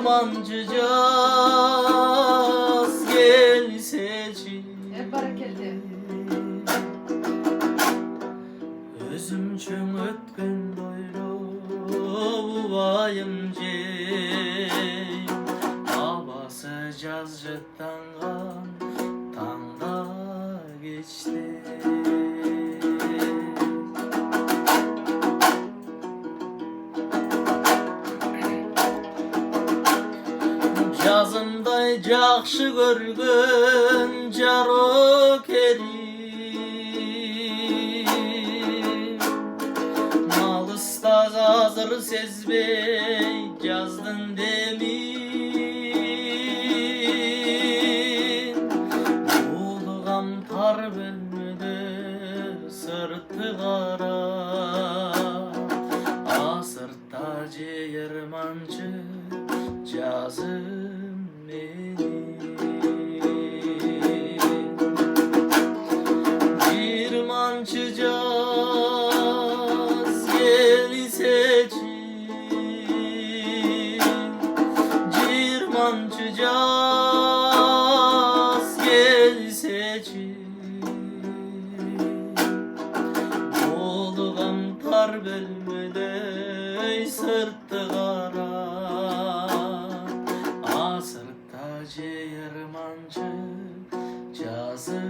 Cirmancı caz gelseci. Hep bereketli. Özüm çöң ötken doyro bu bayımcı. Babası caz jıttangan tanda geçti. Жазымдай жақшы көргөн жаро керим Алыста азыр сезбей жаздын демин Булгам тар бөлмөдө сырты кара Асырта жыйырманчы жазым менин Cirmancı caz gelseci. Cirmancı caz gelseci. Bolgam tar bölmödö sırtı kara Asırta cirmancı cazı